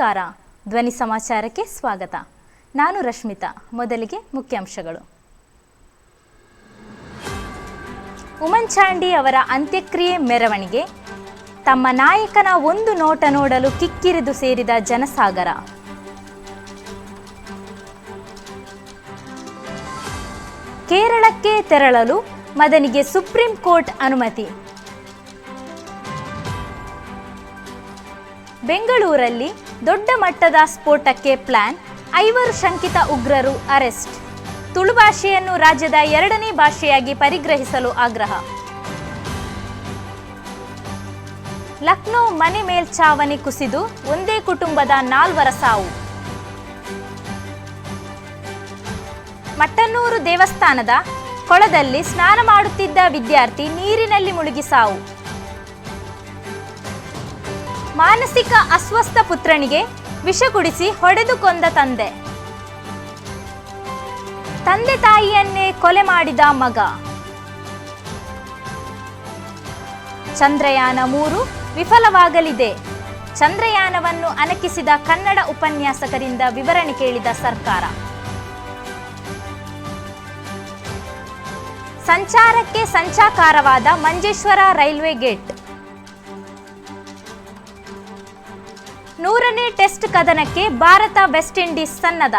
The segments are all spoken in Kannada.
ನಮಸ್ಕಾರ. ಧ್ವನಿ ಸಮಾಚಾರಕ್ಕೆ ಸ್ವಾಗತ. ನಾನು ರಶ್ಮಿತಾ. ಮೊದಲಿಗೆ ಮುಖ್ಯಾಂಶಗಳು. ಉಮನ್ ಚಾಂಡಿ ಅವರ ಅಂತ್ಯಕ್ರಿಯೆ ಮೆರವಣಿಗೆ. ತಮ್ಮ ನಾಯಕನ ಒಂದು ನೋಟ ನೋಡಲು ಕಿಕ್ಕಿರಿದು ಸೇರಿದ ಜನಸಾಗರ. ಕೇರಳಕ್ಕೆ ತೆರಳಲು ಮದನಿಗೆ ಸುಪ್ರೀಂ ಕೋರ್ಟ್ ಅನುಮತಿ. ಬೆಂಗಳೂರಲ್ಲಿ ದೊಡ್ಡ ಮಟ್ಟದ ಸ್ಫೋಟಕ್ಕೆ ಪ್ಲಾನ್. 5 ಶಂಕಿತ ಉಗ್ರರು ಅರೆಸ್ಟ್. ತುಳು ಭಾಷೆಯನ್ನು ರಾಜ್ಯದ 2ನೇ ಭಾಷೆಯಾಗಿ ಪರಿಗ್ರಹಿಸಲು ಆಗ್ರಹ. ಲಕ್ನೋ ಮನೆ ಮೇಲ್ಛಾವಣಿ ಕುಸಿದು ಒಂದೇ ಕುಟುಂಬದ 4 ಸಾವು. ಮಟ್ಟನ್ನೂರು ದೇವಸ್ಥಾನದ ಕೊಳದಲ್ಲಿ ಸ್ನಾನ ಮಾಡುತ್ತಿದ್ದ ವಿದ್ಯಾರ್ಥಿ ನೀರಿನಲ್ಲಿ ಮುಳುಗಿ ಸಾವು. ಮಾನಸಿಕ ಅಸ್ವಸ್ಥ ಪುತ್ರನಿಗೆ ವಿಷ ಕುಡಿಸಿ ಹೊಡೆದು ಕೊಂದ ತಂದೆ. ತಂದೆ ತಾಯಿಯನ್ನೇ ಕೊಲೆ ಮಾಡಿದ ಮಗ. ಚಂದ್ರಯಾನ 3 ವಿಫಲವಾಗಲಿದೆ. ಚಂದ್ರಯಾನವನ್ನು ಅಣಕಿಸಿದ ಕನ್ನಡ ಉಪನ್ಯಾಸಕರಿಂದ ವಿವರಣೆ ಕೇಳಿದ ಸರ್ಕಾರ. ಸಂಚಾರಕ್ಕೆ ಸಂಚಾಕಾರವಾದ ಮಂಜೇಶ್ವರ ರೈಲ್ವೆ ಗೇಟ್. 100ನೇ ಟೆಸ್ಟ್ ಕದನಕ್ಕೆ ಭಾರತ ವೆಸ್ಟ್ ಇಂಡೀಸ್ ಸನ್ನದ್ಧ.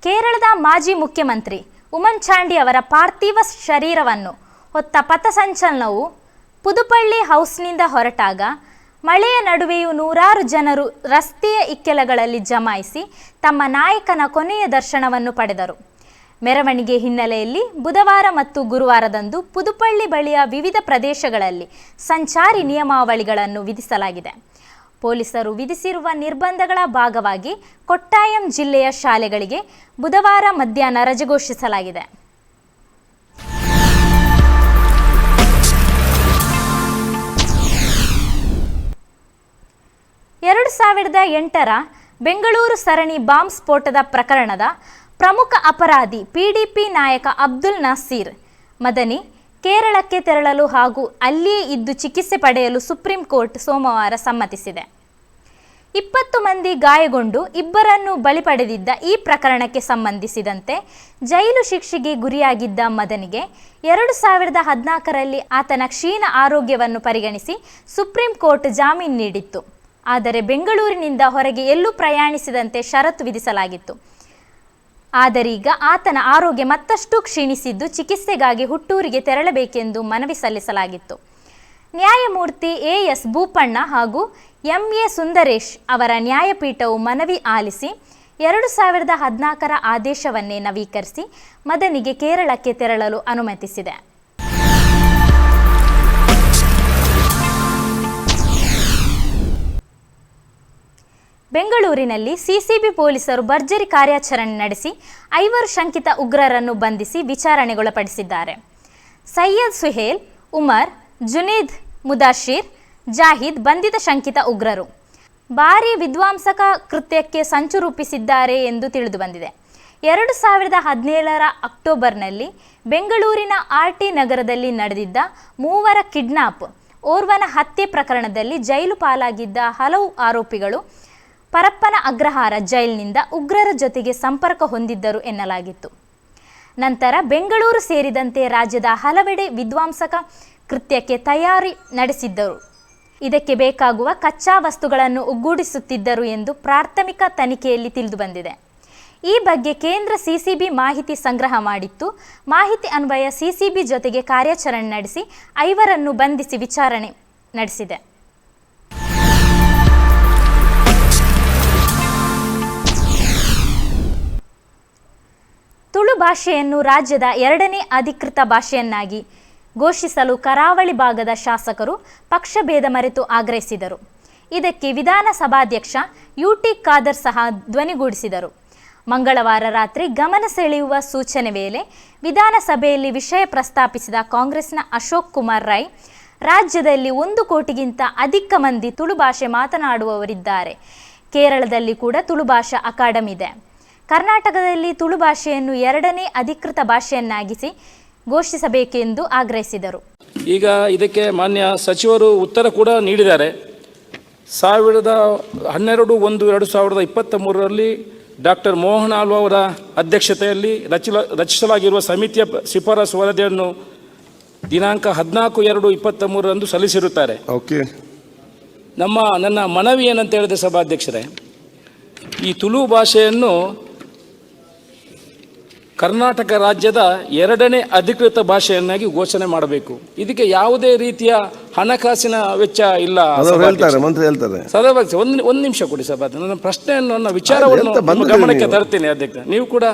ಕೇರಳದ ಮಾಜಿ ಮುಖ್ಯಮಂತ್ರಿ ಉಮನ್ ಚಾಂಡಿ ಅವರ ಪಾರ್ಥಿವ ಶರೀರವನ್ನು ಹೊತ್ತ ಪಥಸಂಚಲನವು ಪುದುಪಳ್ಳಿ ಹೌಸ್ನಿಂದ ಹೊರಟಾಗ ಮಳೆಯ ನಡುವೆಯೂ 100 ಜನರು ರಸ್ತೆಯ ಇಕ್ಕೆಲಗಳಲ್ಲಿ ಜಮಾಯಿಸಿ ತಮ್ಮ ನಾಯಕನ ಕೊನೆಯ ದರ್ಶನವನ್ನು ಪಡೆದರು. ಮೆರವಣಿಗೆ ಹಿನ್ನೆಲೆಯಲ್ಲಿ ಬುಧವಾರ ಮತ್ತು ಗುರುವಾರದಂದು ಪುದುಪಳ್ಳಿ ಬಳಿಯ ವಿವಿಧ ಪ್ರದೇಶಗಳಲ್ಲಿ ಸಂಚಾರಿ ನಿಯಮಾವಳಿಗಳನ್ನು ವಿಧಿಸಲಾಗಿದೆ. ಪೊಲೀಸರು ವಿಧಿಸಿರುವ ನಿರ್ಬಂಧಗಳ ಭಾಗವಾಗಿ ಕೊಟ್ಟಾಯಂ ಜಿಲ್ಲೆಯ ಶಾಲೆಗಳಿಗೆ ಬುಧವಾರ ಮಧ್ಯಾಹ್ನ ರಜೆ ಘೋಷಿಸಲಾಗಿದೆ. ಬೆಂಗಳೂರು ಸರಣಿ ಬಾಂಬ್ ಸ್ಫೋಟದ ಪ್ರಕರಣದ ಪ್ರಮುಖ ಅಪರಾಧಿ ಪಿಡಿಪಿ ನಾಯಕ ಅಬ್ದುಲ್ ನಾಸೀರ್ ಮದನಿ ಕೇರಳಕ್ಕೆ ತೆರಳಲು ಹಾಗೂ ಅಲ್ಲಿಯೇ ಇದ್ದು ಚಿಕಿತ್ಸೆ ಪಡೆಯಲು ಸುಪ್ರೀಂ ಕೋರ್ಟ್ ಸೋಮವಾರ ಸಮ್ಮತಿಸಿದೆ. 20 ಮಂದಿ ಗಾಯಗೊಂಡು 2 ಬಲಿ ಪಡೆದಿದ್ದ ಈ ಪ್ರಕರಣಕ್ಕೆ ಸಂಬಂಧಿಸಿದಂತೆ ಜೈಲು ಶಿಕ್ಷೆಗೆ ಗುರಿಯಾಗಿದ್ದ ಮದನಿಗೆ 2014ರಲ್ಲಿ ಆತನ ಕ್ಷೀಣ ಆರೋಗ್ಯವನ್ನು ಪರಿಗಣಿಸಿ ಸುಪ್ರೀಂ ಕೋರ್ಟ್ ಜಾಮೀನು ನೀಡಿತ್ತು. ಆದರೆ ಬೆಂಗಳೂರಿನಿಂದ ಹೊರಗೆ ಎಲ್ಲೂ ಪ್ರಯಾಣಿಸದಂತೆ ಷರತ್ತು ವಿಧಿಸಲಾಗಿತ್ತು. ಆದರೀಗ ಆತನ ಆರೋಗ್ಯ ಮತ್ತಷ್ಟು ಕ್ಷೀಣಿಸಿದ್ದು ಚಿಕಿತ್ಸೆಗಾಗಿ ಹುಟ್ಟೂರಿಗೆ ತೆರಳಬೇಕೆಂದು ಮನವಿ ಸಲ್ಲಿಸಲಾಗಿತ್ತು. ನ್ಯಾಯಮೂರ್ತಿ ಎಎಸ್ ಬೋಪಣ್ಣ ಹಾಗೂ ಎಂಎ ಸುಂದರೇಶ್ ಅವರ ನ್ಯಾಯಪೀಠವು ಮನವಿ ಆಲಿಸಿ 2014ರ ಆದೇಶವನ್ನೇ ನವೀಕರಿಸಿ ಮದನಿಗೆ ಕೇರಳಕ್ಕೆ ತೆರಳಲು ಅನುಮತಿಸಿದೆ. ಬೆಂಗಳೂರಿನಲ್ಲಿ ಸಿಸಿಬಿ ಪೊಲೀಸರು ಭರ್ಜರಿ ಕಾರ್ಯಾಚರಣೆ ನಡೆಸಿ 5 ಶಂಕಿತ ಉಗ್ರರನ್ನು ಬಂಧಿಸಿ ವಿಚಾರಣೆಗೊಳಪಡಿಸಿದ್ದಾರೆ. ಸೈಯದ್ ಸುಹೇಲ್, ಉಮರ್, ಜುನೇದ್, ಮುದಾಶಿರ್, ಜಾಹಿದ್ ಬಂಧಿತ ಶಂಕಿತ ಉಗ್ರರು. ಭಾರೀ ವಿಧ್ವಂಸಕ ಕೃತ್ಯಕ್ಕೆ ಸಂಚು ರೂಪಿಸಿದ್ದಾರೆ ಎಂದು ತಿಳಿದುಬಂದಿದೆ. 2017ರ ಅಕ್ಟೋಬರ್ನಲ್ಲಿ ಬೆಂಗಳೂರಿನ ಆರ್ಟಿ ನಗರದಲ್ಲಿ ನಡೆದಿದ್ದ 3 ಕಿಡ್ನಾಪ್, ಓರ್ವನ ಹತ್ಯೆ ಪ್ರಕರಣದಲ್ಲಿ ಜೈಲು ಪಾಲಾಗಿದ್ದ ಹಲವು ಆರೋಪಿಗಳು ಪರಪ್ಪನ ಅಗ್ರಹಾರ ಜೈಲಿನಿಂದ ಉಗ್ರರ ಜೊತೆಗೆ ಸಂಪರ್ಕ ಹೊಂದಿದ್ದರು ಎನ್ನಲಾಗಿತ್ತು. ನಂತರ ಬೆಂಗಳೂರು ಸೇರಿದಂತೆ ರಾಜ್ಯದ ಹಲವೆಡೆ ವಿಧ್ವಂಸಕ ಕೃತ್ಯಕ್ಕೆ ತಯಾರಿ ನಡೆಸಿದ್ದರು. ಇದಕ್ಕೆ ಬೇಕಾಗುವ ಕಚ್ಚಾ ವಸ್ತುಗಳನ್ನು ಒಗ್ಗೂಡಿಸುತ್ತಿದ್ದರು ಎಂದು ಪ್ರಾಥಮಿಕ ತನಿಖೆಯಲ್ಲಿ ತಿಳಿದುಬಂದಿದೆ. ಈ ಬಗ್ಗೆ ಕೇಂದ್ರ ಸಿಸಿಬಿ ಮಾಹಿತಿ ಸಂಗ್ರಹ ಮಾಡಿತ್ತು. ಮಾಹಿತಿ ಅನ್ವಯ ಸಿಸಿಬಿ ಜೊತೆಗೆ ಕಾರ್ಯಾಚರಣೆ ನಡೆಸಿ 5ರನ್ನು ಬಂಧಿಸಿ ವಿಚಾರಣೆ ನಡೆಸಿದೆ. ತುಳು ಭಾಷೆಯನ್ನು ರಾಜ್ಯದ 2ನೇ ಅಧಿಕೃತ ಭಾಷೆಯನ್ನಾಗಿ ಘೋಷಿಸಲು ಕರಾವಳಿ ಭಾಗದ ಶಾಸಕರು ಪಕ್ಷಭೇದ ಮರೆತು ಆಗ್ರಹಿಸಿದರು. ಇದಕ್ಕೆ ವಿಧಾನಸಭಾಧ್ಯಕ್ಷ ಯುಟಿ ಖಾದರ್ ಸಹ ಧ್ವನಿಗೂಡಿಸಿದರು. ಮಂಗಳವಾರ ರಾತ್ರಿ ಗಮನ ಸೆಳೆಯುವ ಸೂಚನೆ ವೇಳೆ ವಿಧಾನಸಭೆಯಲ್ಲಿ ವಿಷಯ ಪ್ರಸ್ತಾಪಿಸಿದ ಕಾಂಗ್ರೆಸ್ನ ಅಶೋಕ್ ಕುಮಾರ್ ರೈ, ರಾಜ್ಯದಲ್ಲಿ 1 ಕೋಟಿಗಿಂತ ಅಧಿಕ ಮಂದಿ ತುಳು ಭಾಷೆ ಮಾತನಾಡುವವರಿದ್ದಾರೆ. ಕೇರಳದಲ್ಲಿ ಕೂಡ ತುಳು ಭಾಷಾ ಅಕಾಡೆಮಿ ಇದೆ. ಕರ್ನಾಟಕದಲ್ಲಿ ತುಳು ಭಾಷೆಯನ್ನು 2ನೇ ಅಧಿಕೃತ ಭಾಷೆಯನ್ನಾಗಿಸಿ ಘೋಷಿಸಬೇಕೆಂದು ಆಗ್ರಹಿಸಿದರು. ಈಗ ಇದಕ್ಕೆ ಮಾನ್ಯ ಸಚಿವರು ಉತ್ತರ ಕೂಡ ನೀಡಿದ್ದಾರೆ. 12/1/2023 ಡಾಕ್ಟರ್ ಮೋಹನ್ ಆಳ್ವ ಅವರ ಅಧ್ಯಕ್ಷತೆಯಲ್ಲಿ ರಚಿಸಲಾಗಿರುವ ಸಮಿತಿಯ ಶಿಫಾರಸು ವರದಿಯನ್ನು ದಿನಾಂಕ 14/2/23 ಸಲ್ಲಿಸಿರುತ್ತಾರೆ. ನನ್ನ ಮನವಿ ಏನಂತ ಹೇಳಿದೆ ಸಭಾಧ್ಯಕ್ಷರೇ, ಈ ತುಳು ಭಾಷೆಯನ್ನು ಕರ್ನಾಟಕ ರಾಜ್ಯದ 2ನೇ ಅಧಿಕೃತ ಭಾಷೆಯನ್ನಾಗಿ ಘೋಷಣೆ ಮಾಡಬೇಕು. ಇದಕ್ಕೆ ಯಾವುದೇ ರೀತಿಯ ಹಣಕಾಸಿನ ವೆಚ್ಚ ಇಲ್ಲ. ಮಂತ್ರಿ ಹೇಳ್ತಾರೆ. ಸಭಾಧ್ಯಕ್ಷ ಒಂದು ನಿಮಿಷ ಕೊಡಿ ಸಭಾಧ್ಯಕ್ಷ, ನನ್ನ ಪ್ರಶ್ನೆಯನ್ನು ನನ್ನ ವಿಚಾರವನ್ನು ಗಮನಕ್ಕೆ ತರ್ತೀನಿ ಅಧ್ಯಕ್ಷ. ನೀವು ಕೂಡ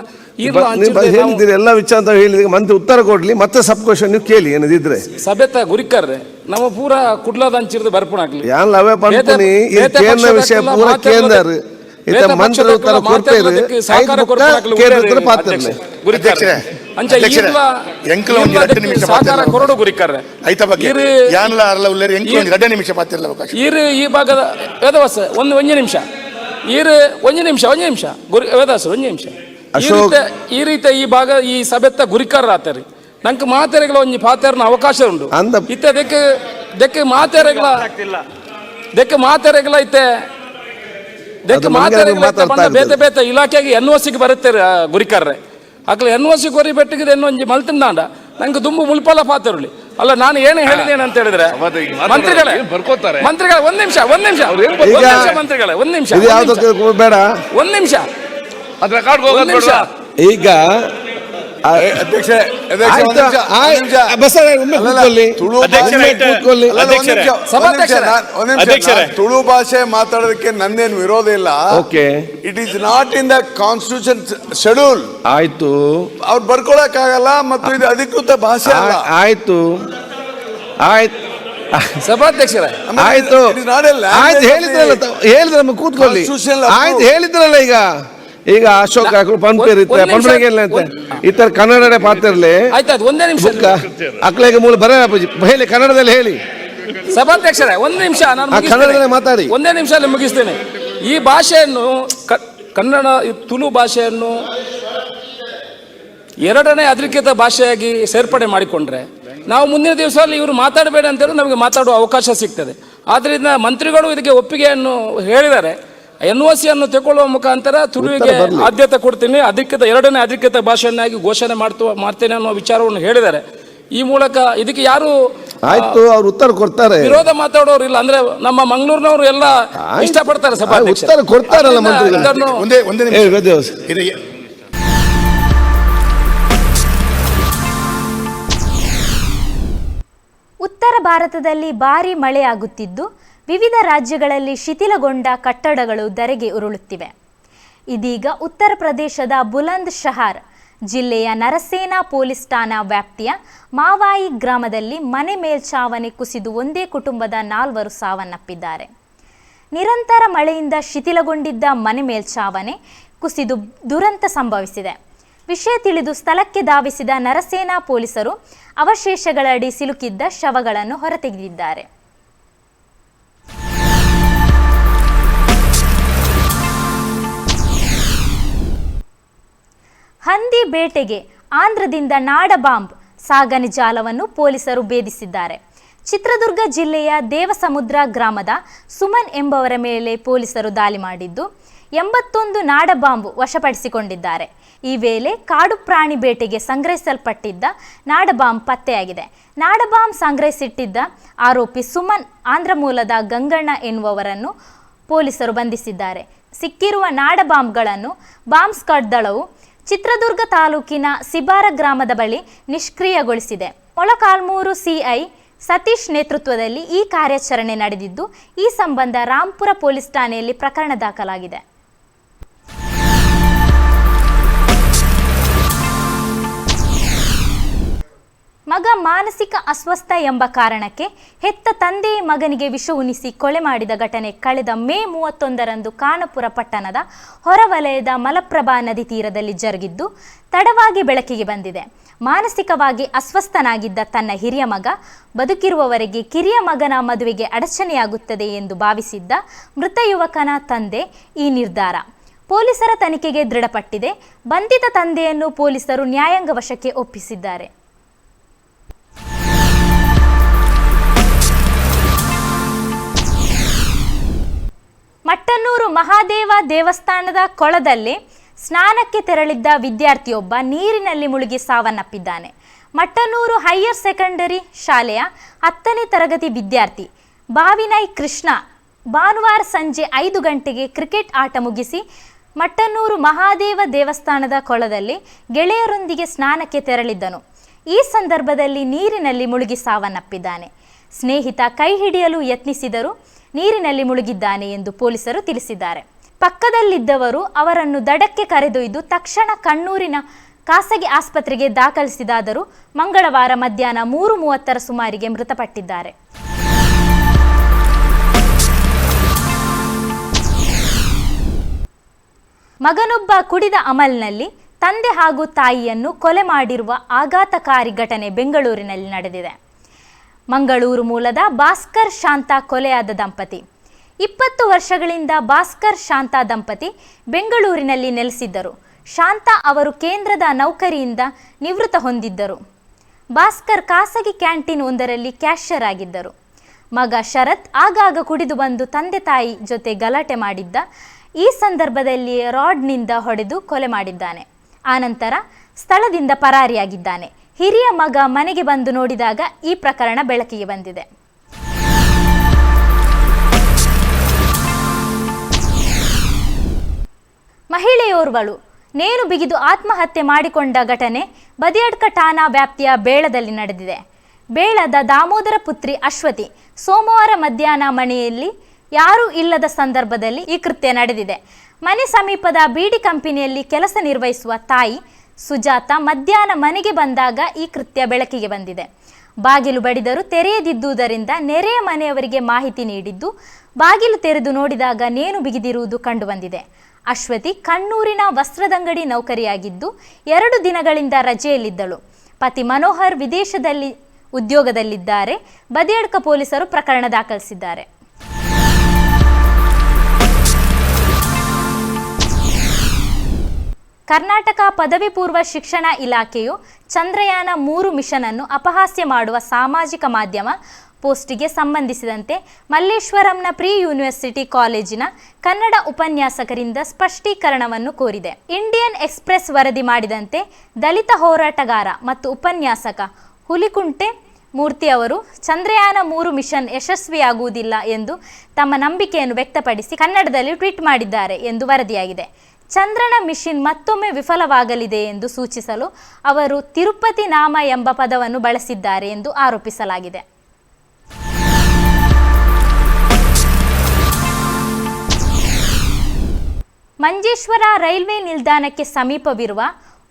ಎಲ್ಲ ವಿಚಾರ ಅಂತ ಹೇಳಿದ್ರೆ ಮಂತ್ರಿ ಉತ್ತರ ಕೊಡ್ಲಿ, ಮತ್ತೆ ಸಬ್ ಕ್ವಶನ್ ನೀವು ಕೇಳಿ ಏನಿದ್ರೆ ಸಭೆತ ಗುರಿಕರ್ರೆ ನಮ್ಮ ಪೂರ ಕುಡ್ಲಾದ ಹಂಚಿರ್ದು ಬರ್ಪಣಾಗ್ಲಿ ಯಾನ್ ಲವೆ ಪಂಪನಿ ಇದು ಕೇಂದ್ರ ವಿಷಯ ಪೂರ ಕೇಂದ್ರ ಮಂತ್ರಿ ಉತ್ತರ ಕೊಡ್ತೇವೆ ಈ ಭಾಗದ ವೇದವಾಸ ಒಂದು ನಿಮಿಷ ಈ ರೀತಿ ಈ ಭಾಗ ಈ ಸಭೆತ್ತ ಗುರಿಕಾರ ಆತರಿ ನಂಗೆ ಮಾತೆರೆಗಳ ಒಂದು ಪಾತೆರನ ಅವಕಾಶ ಉಂಟು ಇತ್ತೆ ದೆಕ್ಕೆ ಮಾತೆರೆಗಳ ಇತ್ತೆ ಬೇತೆ ಬೇತೆ ಇಲಾಖೆಗೆ ಎನ್ಒಸಿಗೆ ಬರುತ್ತೆ ಗುರಿಕಾರ್ರೆ ಅಕ್ಲ ಎನ್ಒಸಿ ಕೊರಿ ಬೆಟ್ಟಿಗೆ ಎನ್ನೊಂಜಿ ಮಲ್ತಿಂದಾಂಡ ನಂಗೆ ದುಂಬು ಮುಲ್ಪಲ ಪಾತಿರಲಿ ಅಲ್ಲ. ನಾನು ಏನು ಹೇಳಿದ್ದೇನೆ ಅಂತ ಹೇಳಿದ್ರೆ ಮಂತ್ರಿಗಳೇ ಒಂದ್ ನಿಮಿಷ ಮಂತ್ರಿಗಳೇ ಒಂದ್ ನಿಮಿಷ ಬೇಡ ಈಗ ತುಳು ಭಾಷೆ ಮಾತಾಡೋದಕ್ಕೆ ನಂದೇನು ವಿರೋಧ ಇಲ್ಲ. It is not in the constitution schedule. ಆಯ್ತು, ಅವ್ರು ಬರ್ಕೊಳಕ್ ಆಗಲ್ಲ ಮತ್ತು ಇದು ಅಧಿಕೃತ ಭಾಷೆ ಅಲ್ಲ. ಆಯ್ತು ಸಭಾಧ್ಯಕ್ಷರೇ ಆಯ್ತು ಹೇಳಿದ್ರೆ ನಮಗೆ ಕೂತ್ಕೊಳ್ಳಿ. ಆಯ್ತು ಹೇಳಿದ್ರಲ್ಲ ಈಗ ಅಶೋಕ್ ಪಂಪೇರಿತ್ತೆ ಪಂಪೆಲ್ಲ ಈ ತರ ಕನ್ನಡ ಪಾತಿರ್ಲಿ ಒಂದೇ ನಿಮಿಷ ಅಕ್ಲೆಗೆ ಮೂಲ ಬರ ಹೇಳಿ ಕನ್ನಡದಲ್ಲಿ ಹೇಳಿ. ಸಭಾಧ್ಯಕ್ಷರೇ ಒಂದು ನಿಮಿಷ ನಾನು ಕನ್ನಡದಲ್ಲಿ ಮಾತಾಡಿ. ಒಂದೇ ನಿಮಿಷ ಮುಗಿಸ್ತೇನೆ. ಈ ಭಾಷೆಯನ್ನು ಕನ್ನಡ ತುಳು ಭಾಷೆಯನ್ನು 2ನೇ ಅಧಿಕೃತ ಭಾಷೆಯಾಗಿ ಸೇರ್ಪಡೆ ಮಾಡಿಕೊಂಡ್ರೆ ನಾವು ಮುಂದಿನ ದಿವಸದಲ್ಲಿ ಇವರು ಮಾತಾಡಬೇಡ ಅಂತೇಳಿ ನಮಗೆ ಮಾತಾಡುವ ಅವಕಾಶ ಸಿಗ್ತದೆ. ಆದ್ದರಿಂದ ಮಂತ್ರಿಗಳು ಇದಕ್ಕೆ ಒಪ್ಪಿಗೆಯನ್ನು ಹೇಳಿದ್ದಾರೆ. ಎನ್ಒಸಿಯನ್ನು ತಗೊಳ್ಳುವ ಮುಖಾಂತರ ತುಳುವಿಗೆ ಆದ್ಯತೆ ಕೊಡ್ತೀನಿ, 2ನೇ ಅಧಿಕೃತ ಭಾಷೆಯನ್ನಾಗಿ ಘೋಷಣೆ ಮಾಡ್ತೇನೆ ಅನ್ನೋ ವಿಚಾರವನ್ನು ಹೇಳಿದ್ದಾರೆ. ಈ ಮೂಲಕ ಇದಕ್ಕೆ ಯಾರು ಆಯ್ತು ಅವ್ರು ಉತ್ತರ ಕೊಡ್ತಾರೆ, ವಿರೋಧ ಮಾತಾಡೋರು ಇಲ್ಲ. ಅಂದ್ರೆ ನಮ್ಮ ಮಂಗಳೂರಿನವರು ಎಲ್ಲ ಇಷ್ಟಪಡ್ತಾರೆ ಉತ್ತರ ಕೊಡ್ತಾರಲ್ಲ ಮಂತ್ರಿಗಳು. ಉತ್ತರ ಭಾರತದಲ್ಲಿ ಭಾರೀ ಮಳೆಯಾಗುತ್ತಿದ್ದು ವಿವಿಧ ರಾಜ್ಯಗಳಲ್ಲಿ ಶಿಥಿಲಗೊಂಡ ಕಟ್ಟಡಗಳು ಧರೆಗೆ ಉರುಳುತ್ತಿವೆ. ಇದೀಗ ಉತ್ತರ ಪ್ರದೇಶದ ಬುಲಂದ್ ಶಹರ್ ಜಿಲ್ಲೆಯ ನರಸೇನಾ ಪೊಲೀಸ್ ಠಾಣಾ ವ್ಯಾಪ್ತಿಯ ಮಾವಾಯಿ ಗ್ರಾಮದಲ್ಲಿ ಮನೆ ಮೇಲ್ಛಾವಣಿ ಕುಸಿದು ಒಂದೇ ಕುಟುಂಬದ 4 ಸಾವನ್ನಪ್ಪಿದ್ದಾರೆ. ನಿರಂತರ ಮಳೆಯಿಂದ ಶಿಥಿಲಗೊಂಡಿದ್ದ ಮನೆ ಮೇಲ್ಛಾವಣಿ ಕುಸಿದು ದುರಂತ ಸಂಭವಿಸಿದೆ. ವಿಷಯ ತಿಳಿದು ಸ್ಥಳಕ್ಕೆ ಧಾವಿಸಿದ ನರಸೇನಾ ಪೊಲೀಸರು ಅವಶೇಷಗಳಡಿ ಸಿಲುಕಿದ್ದ ಶವಗಳನ್ನು ಹೊರತೆಗೆದಿದ್ದಾರೆ. ಹಂದಿ ಬೇಟೆಗೆ ಆಂಧ್ರದಿಂದ ನಾಡ ಬಾಂಬ್ ಸಾಗಣೆ ಜಾಲವನ್ನು ಪೊಲೀಸರು ಭೇದಿಸಿದ್ದಾರೆ. ಚಿತ್ರದುರ್ಗ ಜಿಲ್ಲೆಯ ದೇವಸಮುದ್ರ ಗ್ರಾಮದ ಸುಮನ್ ಎಂಬವರ ಮೇಲೆ ಪೊಲೀಸರು ದಾಳಿ ಮಾಡಿದ್ದು 81 ನಾಡ ಬಾಂಬ್ ವಶಪಡಿಸಿಕೊಂಡಿದ್ದಾರೆ. ಈ ವೇಳೆ ಕಾಡು ಪ್ರಾಣಿ ಬೇಟೆಗೆ ಸಂಗ್ರಹಿಸಲ್ಪಟ್ಟಿದ್ದ ನಾಡ ಬಾಂಬ್ ಪತ್ತೆಯಾಗಿದೆ. ನಾಡ ಬಾಂಬ್ ಸಂಗ್ರಹಿಸಿಟ್ಟಿದ್ದ ಆರೋಪಿ ಸುಮನ್ ಆಂಧ್ರ ಮೂಲದ ಗಂಗಣ್ಣ ಎನ್ನುವವರನ್ನು ಪೊಲೀಸರು ಬಂಧಿಸಿದ್ದಾರೆ. ಸಿಕ್ಕಿರುವ ನಾಡ ಬಾಂಬ್ಗಳನ್ನು ಬಾಂಬ್ ಸ್ಕ್ವಾಡ್ ದಳವು ಚಿತ್ರದುರ್ಗ ತಾಲೂಕಿನ ಸಿಬಾರ ಗ್ರಾಮದ ಬಳಿ ನಿಷ್ಕ್ರಿಯಗೊಳಿಸಿದೆ. ಮೊಳಕಾಲ್ಮೂರು ಸಿಐ ಸತೀಶ್ ನೇತೃತ್ವದಲ್ಲಿ ಈ ಕಾರ್ಯಾಚರಣೆ ನಡೆದಿದ್ದು, ಈ ಸಂಬಂಧ ರಾಂಪುರ ಪೊಲೀಸ್ ಠಾಣೆಯಲ್ಲಿ ಪ್ರಕರಣ ದಾಖಲಾಗಿದೆ. ಮಗ ಮಾನಸಿಕ ಅಸ್ವಸ್ಥ ಎಂಬ ಕಾರಣಕ್ಕೆ ಹೆತ್ತ ತಂದೆ ಮಗನಿಗೆ ವಿಷ ಉಣಿಸಿ ಕೊಲೆ ಮಾಡಿದ ಘಟನೆ ಕಳೆದ ಮೇ 31ರಂದು ಖಾನಾಪುರ ಪಟ್ಟಣದ ಹೊರವಲಯದ ಮಲಪ್ರಭಾ ನದಿ ತೀರದಲ್ಲಿ ಜರುಗಿದ್ದು ತಡವಾಗಿ ಬೆಳಕಿಗೆ ಬಂದಿದೆ. ಮಾನಸಿಕವಾಗಿ ಅಸ್ವಸ್ಥನಾಗಿದ್ದ ತನ್ನ ಹಿರಿಯ ಮಗ ಬದುಕಿರುವವರೆಗೆ ಕಿರಿಯ ಮಗನ ಮದುವೆಗೆ ಅಡಚಣೆಯಾಗುತ್ತದೆ ಎಂದು ಭಾವಿಸಿದ್ದ ಮೃತ ಯುವಕನ ತಂದೆ ಈ ನಿರ್ಧಾರ. ಪೊಲೀಸರ ತನಿಖೆಗೆ ದೃಢಪಟ್ಟಿದೆ. ಬಂಧಿತ ತಂದೆಯನ್ನು ಪೊಲೀಸರು ನ್ಯಾಯಾಂಗ ವಶಕ್ಕೆ ಒಪ್ಪಿಸಿದ್ದಾರೆ. ಮಹಾದೇವ ದೇವಸ್ಥಾನದ ಕೊಳದಲ್ಲಿ ಸ್ನಾನಕ್ಕೆ ತೆರಳಿದ್ದ ವಿದ್ಯಾರ್ಥಿಯೊಬ್ಬ ನೀರಿನಲ್ಲಿ ಮುಳುಗಿ ಸಾವನ್ನಪ್ಪಿದ್ದಾನೆ. ಮಟ್ಟನೂರು ಹೈಯರ್ ಸೆಕೆಂಡರಿ ಶಾಲೆಯ 10ನೇ ತರಗತಿ ವಿದ್ಯಾರ್ಥಿ ಬಾವಿನಾಯ್ ಕೃಷ್ಣ ಭಾನುವಾರ ಸಂಜೆ 5 ಗಂಟೆಗೆ ಕ್ರಿಕೆಟ್ ಆಟ ಮುಗಿಸಿ ಮಟ್ಟನೂರು ಮಹಾದೇವ ದೇವಸ್ಥಾನದ ಕೊಳದಲ್ಲಿ ಗೆಳೆಯರೊಂದಿಗೆ ಸ್ನಾನಕ್ಕೆ ತೆರಳಿದ್ದನು. ಈ ಸಂದರ್ಭದಲ್ಲಿ ನೀರಿನಲ್ಲಿ ಮುಳುಗಿ ಸಾವನ್ನಪ್ಪಿದ್ದಾನೆ. ಸ್ನೇಹಿತ ಕೈ ಹಿಡಿಯಲು ಯತ್ನಿಸಿದರೂ ನೀರಿನಲ್ಲಿ ಮುಳುಗಿದ್ದಾನೆ ಎಂದು ಪೊಲೀಸರು ತಿಳಿಸಿದ್ದಾರೆ. ಪಕ್ಕದಲ್ಲಿದ್ದವರು ಅವರನ್ನು ದಡಕ್ಕೆ ಕರೆದೊಯ್ದು ತಕ್ಷಣ ಕಣ್ಣೂರಿನ ಖಾಸಗಿ ಆಸ್ಪತ್ರೆಗೆ ದಾಖಲಿಸಿದಾದರೂ ಮಂಗಳವಾರ ಮಧ್ಯಾಹ್ನ 3:30 ಸುಮಾರಿಗೆ ಮೃತಪಟ್ಟಿದ್ದಾರೆ. ಮಗನೊಬ್ಬ ಕುಡಿದ ಅಮಲ್ನಲ್ಲಿ ತಂದೆ ಹಾಗೂ ತಾಯಿಯನ್ನು ಕೊಲೆ ಮಾಡಿರುವ ಆಘಾತಕಾರಿ ಘಟನೆ ಬೆಂಗಳೂರಿನಲ್ಲಿ ನಡೆದಿದೆ. ಮಂಗಳೂರು ಮೂಲದ ಭಾಸ್ಕರ್ ಶಾಂತಾ ಕೊಲೆಯಾದ ದಂಪತಿ. 20 ವರ್ಷಗಳಿಂದ ಭಾಸ್ಕರ್ ಶಾಂತಾ ದಂಪತಿ ಬೆಂಗಳೂರಿನಲ್ಲಿ ನೆಲೆಸಿದ್ದರು. ಶಾಂತಾ ಅವರು ಕೇಂದ್ರದ ನೌಕರಿಯಿಂದ ನಿವೃತ್ತ ಹೊಂದಿದ್ದರು. ಭಾಸ್ಕರ್ ಖಾಸಗಿ ಕ್ಯಾಂಟೀನ್ ಒಂದರಲ್ಲಿ ಕ್ಯಾಶಿಯರ್ ಆಗಿದ್ದರು. ಮಗ ಶರತ್ ಆಗಾಗ ಕುಡಿದು ಬಂದು ತಂದೆ ತಾಯಿ ಜೊತೆ ಗಲಾಟೆ ಮಾಡಿದ್ದ. ಈ ಸಂದರ್ಭದಲ್ಲಿ ರಾಡ್ನಿಂದ ಹೊಡೆದು ಕೊಲೆ ಮಾಡಿದ್ದಾನೆ. ಆನಂತರ ಸ್ಥಳದಿಂದ ಪರಾರಿಯಾಗಿದ್ದಾನೆ. ಹಿರಿಯ ಮಗ ಮನೆಗೆ ಬಂದು ನೋಡಿದಾಗ ಈ ಪ್ರಕರಣ ಬೆಳಕಿಗೆ ಬಂದಿದೆ. ಮಹಿಳೆಯೋರ್ವಳು ನೇಣು ಬಿಗಿದು ಆತ್ಮಹತ್ಯೆ ಮಾಡಿಕೊಂಡ ಘಟನೆ ಬದಿಯಡ್ಕ ಠಾಣಾ ವ್ಯಾಪ್ತಿಯ ಬೇಳದಲ್ಲಿ ನಡೆದಿದೆ. ಬೇಳದ ದಾಮೋದರ ಪುತ್ರಿ ಅಶ್ವತಿ ಸೋಮವಾರ ಮಧ್ಯಾಹ್ನ ಮನೆಯಲ್ಲಿ ಯಾರೂ ಇಲ್ಲದ ಸಂದರ್ಭದಲ್ಲಿ ಈ ಕೃತ್ಯ ನಡೆದಿದೆ. ಮನೆ ಸಮೀಪದ ಬೀಡಿ ಕಂಪನಿಯಲ್ಲಿ ಕೆಲಸ ನಿರ್ವಹಿಸುವ ತಾಯಿ ಸುಜಾತ ಮಧ್ಯಾಹ್ನ ಮನೆಗೆ ಬಂದಾಗ ಈ ಕೃತ್ಯ ಬೆಳಕಿಗೆ ಬಂದಿದೆ. ಬಾಗಿಲು ಬಡಿದರೂ ತೆರೆಯದಿದ್ದುದರಿಂದ ನೆರೆಯ ಮನೆಯವರಿಗೆ ಮಾಹಿತಿ ನೀಡಿದ್ದು ಬಾಗಿಲು ತೆರೆದು ನೋಡಿದಾಗ ನೇಣು ಬಿಗಿದಿರುವುದು ಕಂಡುಬಂದಿದೆ. ಅಶ್ವತಿ ಕಣ್ಣೂರಿನ ವಸ್ತ್ರದಂಗಡಿ ನೌಕರಿಯಾಗಿದ್ದು 2 ದಿನಗಳಿಂದ ರಜೆಯಲ್ಲಿದ್ದಳು. ಪತಿ ಮನೋಹರ್ ವಿದೇಶದಲ್ಲಿ ಉದ್ಯೋಗದಲ್ಲಿದ್ದಾರೆ. ಬದಿಯಡ್ಕ ಪೊಲೀಸರು ಪ್ರಕರಣ ದಾಖಲಿಸಿದ್ದಾರೆ. ಕರ್ನಾಟಕ ಪದವಿ ಪೂರ್ವ ಶಿಕ್ಷಣ ಇಲಾಖೆಯು ಚಂದ್ರಯಾನ 3 ಮಿಷನ್ ಅನ್ನು ಅಪಹಾಸ್ಯ ಮಾಡುವ ಸಾಮಾಜಿಕ ಮಾಧ್ಯಮ ಪೋಸ್ಟಿಗೆ ಸಂಬಂಧಿಸಿದಂತೆ ಮಲ್ಲೇಶ್ವರಂನ ಪ್ರಿ ಯೂನಿವರ್ಸಿಟಿ ಕಾಲೇಜಿನ ಕನ್ನಡ ಉಪನ್ಯಾಸಕರಿಂದ ಸ್ಪಷ್ಟೀಕರಣವನ್ನು ಕೋರಿದೆ. ಇಂಡಿಯನ್ ಎಕ್ಸ್‌ಪ್ರೆಸ್ ವರದಿ ಮಾಡಿದಂತೆ ದಲಿತ ಹೋರಾಟಗಾರ ಮತ್ತು ಉಪನ್ಯಾಸಕ ಹುಲಿಕುಂಟೆ ಮೂರ್ತಿ ಅವರು ಚಂದ್ರಯಾನ 3 ಮಿಷನ್ ಯಶಸ್ವಿಯಾಗುವುದಿಲ್ಲ ಎಂದು ತಮ್ಮ ನಂಬಿಕೆಯನ್ನು ವ್ಯಕ್ತಪಡಿಸಿ ಕನ್ನಡದಲ್ಲಿ ಟ್ವೀಟ್ ಮಾಡಿದ್ದಾರೆ ಎಂದು ವರದಿಯಾಗಿದೆ. ಚಂದ್ರನ ಮಿಷನ್ ಮತ್ತೊಮ್ಮೆ ವಿಫಲವಾಗಲಿದೆ ಎಂದು ಸೂಚಿಸಲು ಅವರು ತಿರುಪತಿ ನಾಮ ಎಂಬ ಪದವನ್ನು ಬಳಸಿದ್ದಾರೆ ಎಂದು ಆರೋಪಿಸಲಾಗಿದೆ. ಮಂಜೇಶ್ವರ ರೈಲ್ವೆ ನಿಲ್ದಾಣಕ್ಕೆ ಸಮೀಪವಿರುವ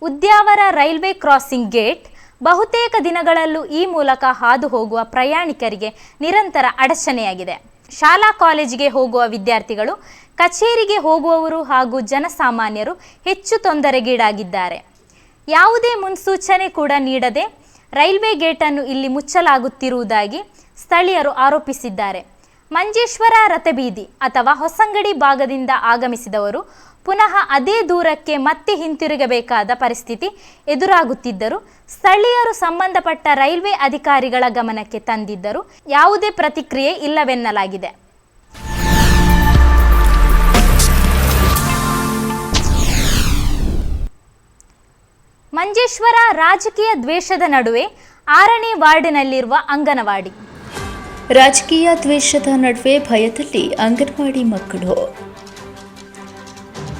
ಉದ್ಯಾವರ ರೈಲ್ವೆ ಕ್ರಾಸಿಂಗ್ ಗೇಟ್ ಬಹುತೇಕ ದಿನಗಳಲ್ಲೂ ಈ ಮೂಲಕ ಹಾದು ಹೋಗುವ ಪ್ರಯಾಣಿಕರಿಗೆ ನಿರಂತರ ಅಡಚಣೆಯಾಗಿದೆ. ಶಾಲಾ ಕಾಲೇಜಿಗೆ ಹೋಗುವ ವಿದ್ಯಾರ್ಥಿಗಳು, ಕಚೇರಿಗೆ ಹೋಗುವವರು ಹಾಗೂ ಜನಸಾಮಾನ್ಯರು ಹೆಚ್ಚು ತೊಂದರೆಗೀಡಾಗಿದ್ದಾರೆ. ಯಾವುದೇ ಮುನ್ಸೂಚನೆ ಕೂಡ ನೀಡದೆ ರೈಲ್ವೆ ಗೇಟನ್ನು ಇಲ್ಲಿ ಮುಚ್ಚಲಾಗುತ್ತಿರುವುದಾಗಿ ಸ್ಥಳೀಯರು ಆರೋಪಿಸಿದ್ದಾರೆ. ಮಂಜೇಶ್ವರ ರಥಬೀದಿ ಅಥವಾ ಹೊಸಂಗಡಿ ಭಾಗದಿಂದ ಆಗಮಿಸಿದವರು ಪುನಃ ಅದೇ ದೂರಕ್ಕೆ ಮತ್ತೆ ಹಿಂತಿರುಗಬೇಕಾದ ಪರಿಸ್ಥಿತಿ ಎದುರಾಗುತ್ತಿದ್ದರೂ ಸ್ಥಳೀಯರು ಸಂಬಂಧಪಟ್ಟ ರೈಲ್ವೆ ಅಧಿಕಾರಿಗಳ ಗಮನಕ್ಕೆ ತಂದಿದ್ದರೂ ಯಾವುದೇ ಪ್ರತಿಕ್ರಿಯೆ ಇಲ್ಲವೆನ್ನಲಾಗಿದೆ. ಮಂಜೇಶ್ವರ ರಾಜಕೀಯ ದ್ವೇಷದ ನಡುವೆ 6ನೇ ವಾರ್ಡ್ನಲ್ಲಿರುವ ಅಂಗನವಾಡಿ. ರಾಜಕೀಯ ದ್ವೇಷದ ನಡುವೆ ಭಯದಲ್ಲಿ ಅಂಗನವಾಡಿ ಮಕ್ಕಳು.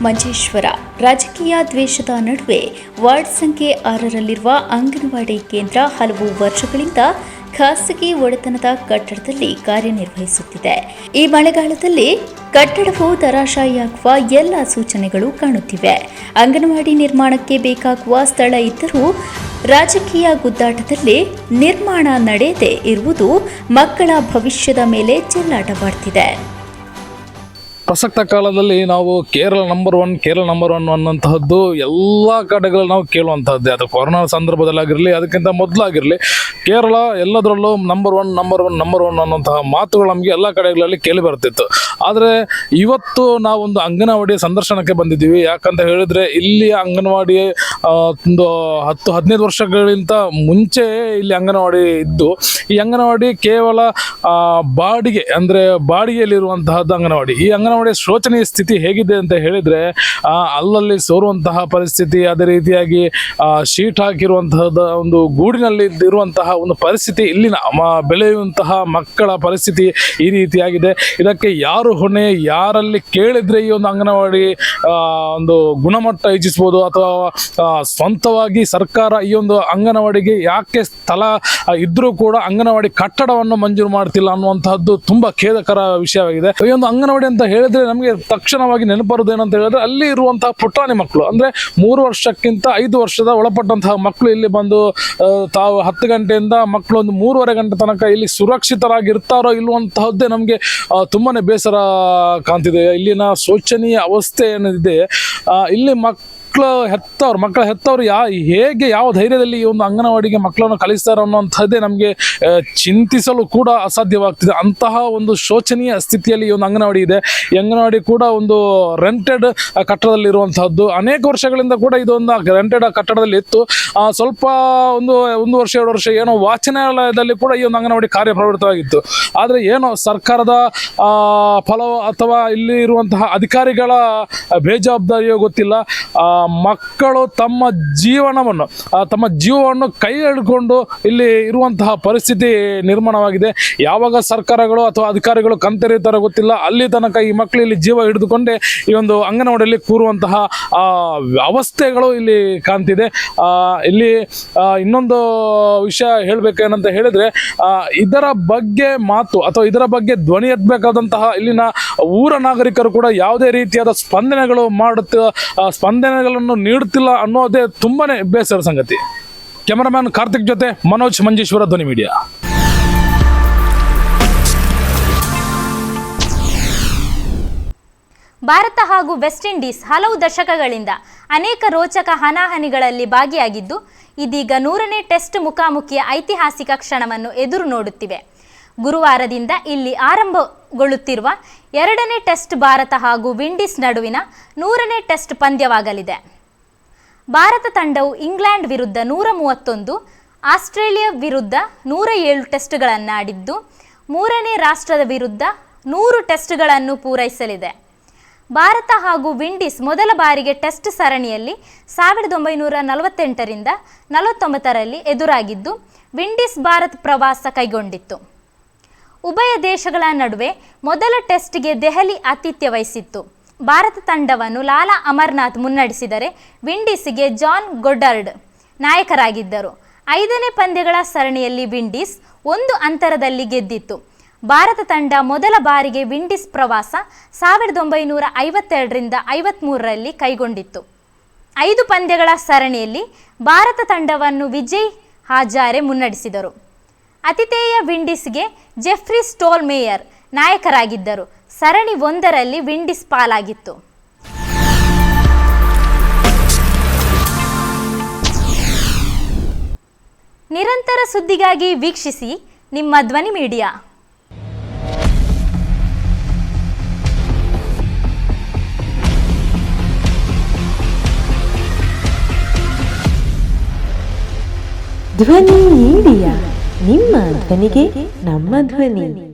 ಮಂಜೇಶ್ವರ ರಾಜಕೀಯ ದ್ವೇಷದ ನಡುವೆ ವಾರ್ಡ್ ಸಂಖ್ಯೆ 6ರಲ್ಲಿರುವ ಅಂಗನವಾಡಿ ಕೇಂದ್ರ ಹಲವು ವರ್ಷಗಳಿಂದ ಖಾಸಗಿ ಒಡೆತನದ ಕಟ್ಟಡದಲ್ಲಿ ಕಾರ್ಯನಿರ್ವಹಿಸುತ್ತಿದೆ. ಈ ಮಳೆಗಾಲದಲ್ಲಿ ಕಟ್ಟಡವು ಧರಾಶಾಯಿಯಾಗುವ ಎಲ್ಲ ಸೂಚನೆಗಳು ಕಾಣುತ್ತಿವೆ. ಅಂಗನವಾಡಿ ನಿರ್ಮಾಣಕ್ಕೆ ಬೇಕಾಗುವ ಸ್ಥಳ ಇದ್ದರೂ ರಾಜಕೀಯ ಗುದ್ದಾಟದಲ್ಲಿ ನಿರ್ಮಾಣ ನಡೆಯದೇ ಇರುವುದು ಮಕ್ಕಳ ಭವಿಷ್ಯದ ಮೇಲೆ ಚೆಲ್ಲಾಟವಾಡ್ತಿದೆ. ಪ್ರಸಕ್ತ ಕಾಲದಲ್ಲಿ ನಾವು ಕೇರಳ ನಂಬರ್ ಒನ್ ಅನ್ನುವಂತಹದ್ದು ಎಲ್ಲ ಕಡೆಗಳಲ್ಲಿ ನಾವು ಕೇಳುವಂತಹದ್ದೇ. ಅದು ಕೊರೋನಾ ಸಂದರ್ಭದಲ್ಲಾಗಿರಲಿ, ಅದಕ್ಕಿಂತ ಮೊದಲಾಗಿರಲಿ ಕೇರಳ ಎಲ್ಲದರಲ್ಲೂ ನಂಬರ್ ಒನ್ ಅನ್ನುವಂತಹ ಮಾತುಗಳು ನಮಗೆ ಎಲ್ಲ ಕಡೆಗಳಲ್ಲಿ ಕೇಳಿ ಬರ್ತಿತ್ತು. ಆದರೆ ಇವತ್ತು ನಾವೊಂದು ಅಂಗನವಾಡಿ ಸಂದರ್ಶನಕ್ಕೆ ಬಂದಿದ್ದೀವಿ. ಯಾಕಂತ ಹೇಳಿದ್ರೆ ಇಲ್ಲಿ ಅಂಗನವಾಡಿ ಒಂದು 10-15 ವರ್ಷಗಳಿಂದ ಮುಂಚೆ ಇಲ್ಲಿ ಅಂಗನವಾಡಿ ಇದ್ದು, ಈ ಅಂಗನವಾಡಿ ಕೇವಲ ಬಾಡಿಗೆ ಅಂದರೆ ಬಾಡಿಗೆಯಲ್ಲಿರುವಂತಹದ್ದು ಅಂಗನವಾಡಿ. ಈ ಅಂಗನವಾಡಿಯ ಶೋಚನೀಯ ಸ್ಥಿತಿ ಹೇಗಿದೆ ಅಂತ ಹೇಳಿದ್ರೆ ಅಲ್ಲಲ್ಲಿ ಸೋರುವಂತಹ ಪರಿಸ್ಥಿತಿ, ಅದೇ ರೀತಿಯಾಗಿ ಶೀಟ್ ಹಾಕಿರುವಂತಹದ್ದು ಒಂದು ಗೂಡಿನಲ್ಲಿ ಇರುವಂತಹ ಒಂದು ಪರಿಸ್ಥಿತಿ, ಇಲ್ಲಿನ ಬೆಳೆಯುವಂತಹ ಮಕ್ಕಳ ಪರಿಸ್ಥಿತಿ ಈ ರೀತಿಯಾಗಿದೆ. ಇದಕ್ಕೆ ಯಾರು ಹೊಣೆ? ಯಾರಲ್ಲಿ ಕೇಳಿದ್ರೆ ಈ ಒಂದು ಅಂಗನವಾಡಿ ಒಂದು ಗುಣಮಟ್ಟ ಹೆಚ್ಚಿಸಬಹುದು, ಅಥವಾ ಸ್ವಂತವಾಗಿ ಸರ್ಕಾರ ಈ ಒಂದು ಅಂಗನವಾಡಿಗೆ ಯಾಕೆ ಸ್ಥಳ ಇದ್ರೂ ಕೂಡ ಅಂಗನವಾಡಿ ಕಟ್ಟಡವನ್ನು ಮಂಜೂರು ಮಾಡ್ತಿಲ್ಲ ಅನ್ನುವಂತಹದ್ದು ತುಂಬಾ ಖೇದಕರ ವಿಷಯವಾಗಿದೆ. ಈ ಒಂದು ಅಂಗನವಾಡಿ ಅಂತ ಹೇಳಿದ್ರೆ ನಮಗೆ ತಕ್ಷಣವಾಗಿ ನೆನಪರುವುದು ಏನಂತ ಹೇಳಿದ್ರೆ ಅಲ್ಲಿ ಇರುವಂತಹ ಪುಟಾಣಿ ಮಕ್ಕಳು, ಅಂದ್ರೆ 3 ವರ್ಷಕ್ಕಿಂತ 5 ವರ್ಷದ ಒಳಪಟ್ಟಂತಹ ಮಕ್ಕಳು ಇಲ್ಲಿ ಬಂದು ತಾವು 10 ಗಂಟೆಯಿಂದ ಮಕ್ಕಳು ಒಂದು 3:30 ಗಂಟೆ ತನಕ ಇಲ್ಲಿ ಸುರಕ್ಷಿತರಾಗಿ ಇರ್ತಾರೋ ಇಲ್ಲುವಂತಹದ್ದೇ ನಮಗೆ ತುಂಬಾನೇ ಬೇಸರ ಕಾಣ್ತಿದೆ. ಇಲ್ಲಿನ ಶೋಚನೀಯ ಅವಸ್ಥೆ ಏನಿದೆ, ಇಲ್ಲಿ ಮಕ್ಕಳ ಹೆತ್ತವರು ಹೇಗೆ ಯಾವ ಧೈರ್ಯದಲ್ಲಿ ಈ ಒಂದು ಅಂಗನವಾಡಿಗೆ ಮಕ್ಕಳನ್ನು ಕಲಿಸ್ತಾರೆ ಅನ್ನುವಂಥದ್ದೇ ನಮಗೆ ಚಿಂತಿಸಲು ಕೂಡ ಅಸಾಧ್ಯವಾಗ್ತಿದೆ. ಅಂತಹ ಒಂದು ಶೋಚನೀಯ ಸ್ಥಿತಿಯಲ್ಲಿ ಈ ಒಂದು ಅಂಗನವಾಡಿ ಇದೆ. ಈ ಅಂಗನವಾಡಿ ಕೂಡ ಒಂದು ರೆಂಟೆಡ್ ಕಟ್ಟಡದಲ್ಲಿರುವಂತಹದ್ದು. ಅನೇಕ ವರ್ಷಗಳಿಂದ ಕೂಡ ಇದೊಂದು ರೆಂಟೆಡ್ ಕಟ್ಟಡದಲ್ಲಿ ಇತ್ತು. ಸ್ವಲ್ಪ ಒಂದು ವರ್ಷ 2 ವರ್ಷ ಏನೋ ವಾಚನಾಲಯದಲ್ಲಿ ಕೂಡ ಈ ಒಂದು ಅಂಗನವಾಡಿ ಕಾರ್ಯಪ್ರವೃತ್ತವಾಗಿತ್ತು. ಆದರೆ ಏನೋ ಸರ್ಕಾರದ ಫಲವೋ ಅಥವಾ ಇಲ್ಲಿ ಇರುವಂತಹ ಅಧಿಕಾರಿಗಳ ಬೇಜವಾಬ್ದಾರಿಯೋ ಗೊತ್ತಿಲ್ಲ, ಮಕ್ಕಳು ತಮ್ಮ ಜೀವವನ್ನು ಕೈ ಹಿಡ್ಕೊಂಡು ಇಲ್ಲಿ ಇರುವಂತಹ ಪರಿಸ್ಥಿತಿ ನಿರ್ಮಾಣವಾಗಿದೆ. ಯಾವಾಗ ಸರ್ಕಾರಗಳು ಅಥವಾ ಅಧಿಕಾರಿಗಳು ಕಣ್ತೆರೀತಾರೋ ಗೊತ್ತಿಲ್ಲ, ಅಲ್ಲಿ ತನಕ ಈ ಮಕ್ಕಳು ಇಲ್ಲಿ ಜೀವ ಹಿಡಿದುಕೊಂಡೇ ಈ ಒಂದು ಅಂಗನವಾಡಿಯಲ್ಲಿ ಕೂರುವಂತಹ ಅವಸ್ಥೆಗಳು ಇಲ್ಲಿ ಕಾಣ್ತಿದೆ. ಇಲ್ಲಿ ಇನ್ನೊಂದು ವಿಷಯ ಹೇಳಬೇಕೇನಂತ ಹೇಳಿದ್ರೆ, ಇದರ ಬಗ್ಗೆ ಮಾತು ಅಥವಾ ಇದರ ಬಗ್ಗೆ ಧ್ವನಿ ಎತ್ತಬೇಕಾದಂತಹ ಇಲ್ಲಿನ ಊರ ನಾಗರಿಕರು ಕೂಡ ಯಾವುದೇ ರೀತಿಯಾದ ಸ್ಪಂದನೆಗಳನ್ನು ನೀಡುತ್ತಿಲ್ಲ ಅನ್ನೋದೇ ತುಂಬಾನೇ ಬೇಸರ ಸಂಗತಿ. ಕ್ಯಾಮರಾಮ್ಯಾನ್ ಕಾರ್ತಿಕ್ ಜೊತೆ ಮನೋಜ್ ಮಂಜೇಶ್ವರ, ಧ್ವನಿ ಮೀಡಿಯಾ. ಭಾರತ ಹಾಗೂ ವೆಸ್ಟ್ ಇಂಡೀಸ್ ಹಲವು ದಶಕಗಳಿಂದ ಅನೇಕ ರೋಚಕ ಹಣಾಹಣಿಗಳಲ್ಲಿ ಭಾಗಿಯಾಗಿದ್ದು, ಇದೀಗ 100ನೇ ಟೆಸ್ಟ್ ಮುಖಾಮುಖಿಯ ಐತಿಹಾಸಿಕ ಕ್ಷಣವನ್ನು ಎದುರು ನೋಡುತ್ತಿವೆ. ಗುರುವಾರದಿಂದ ಇಲ್ಲಿ ಆರಂಭಗೊಳ್ಳುತ್ತಿರುವ 2ನೇ ಟೆಸ್ಟ್ ಭಾರತ ಹಾಗೂ ವಿಂಡೀಸ್ ನಡುವಿನ 100ನೇ ಟೆಸ್ಟ್ ಪಂದ್ಯವಾಗಲಿದೆ. ಭಾರತ ತಂಡವು ಇಂಗ್ಲೆಂಡ್ ವಿರುದ್ಧ 131, ಆಸ್ಟ್ರೇಲಿಯಾ ವಿರುದ್ಧ 107 ಟೆಸ್ಟ್ಗಳನ್ನಾಡಿದ್ದು, 3ನೇ ರಾಷ್ಟ್ರದ ವಿರುದ್ಧ 100 ಟೆಸ್ಟ್ಗಳನ್ನು ಪೂರೈಸಲಿದೆ. ಭಾರತ ಹಾಗೂ ವಿಂಡೀಸ್ ಮೊದಲ ಬಾರಿಗೆ ಟೆಸ್ಟ್ ಸರಣಿಯಲ್ಲಿ 1948ರಿಂದ 49ರಲ್ಲಿ ಎದುರಾಗಿದ್ದು, ವಿಂಡೀಸ್ ಭಾರತ ಪ್ರವಾಸ ಕೈಗೊಂಡಿತ್ತು. ಉಭಯ ದೇಶಗಳ ನಡುವೆ ಮೊದಲ ಟೆಸ್ಟ್ಗೆ ದೆಹಲಿ ಆತಿಥ್ಯ ವಹಿಸಿತ್ತು. ಭಾರತ ತಂಡವನ್ನು ಲಾಲಾ ಅಮರ್ನಾಥ್ ಮುನ್ನಡೆಸಿದರೆ ವಿಂಡೀಸ್ಗೆ ಜಾನ್ ಗೊಡ್ಡರ್ಡ್ ನಾಯಕರಾಗಿದ್ದರು. 5ನೇ ಪಂದ್ಯಗಳ ಸರಣಿಯಲ್ಲಿ ವಿಂಡೀಸ್ 1 ಅಂತರದಲ್ಲಿ ಗೆದ್ದಿತ್ತು. ಭಾರತ ತಂಡ ಮೊದಲ ಬಾರಿಗೆ ವಿಂಡೀಸ್ ಪ್ರವಾಸ 1952ರಿಂದ 53ರಲ್ಲಿ ಕೈಗೊಂಡಿತ್ತು. 5 ಪಂದ್ಯಗಳ ಸರಣಿಯಲ್ಲಿ ಭಾರತ ತಂಡವನ್ನು ವಿಜಯ್ ಹಜಾರೆ ಮುನ್ನಡೆಸಿದರು. ಆತಿಥೇಯ ವಿಂಡೀಸ್ಗೆ ಜೆಫ್ರಿ ಸ್ಟೋಲ್ ಮೇಯರ್ ನಾಯಕರಾಗಿದ್ದರು. ಸರಣಿ 1ರಲ್ಲಿ ವಿಂಡೀಸ್ ಪಾಲಾಗಿತ್ತು. ನಿರಂತರ ಸುದ್ದಿಗಾಗಿ ವೀಕ್ಷಿಸಿ ನಿಮ್ಮ ಧ್ವನಿ ಮೀಡಿಯಾ. ಧ್ವನಿ ಮೀಡಿಯಾ, ನಿಮ್ಮ ಧ್ವನಿಗೆ ನಮ್ಮ ಧ್ವನಿ.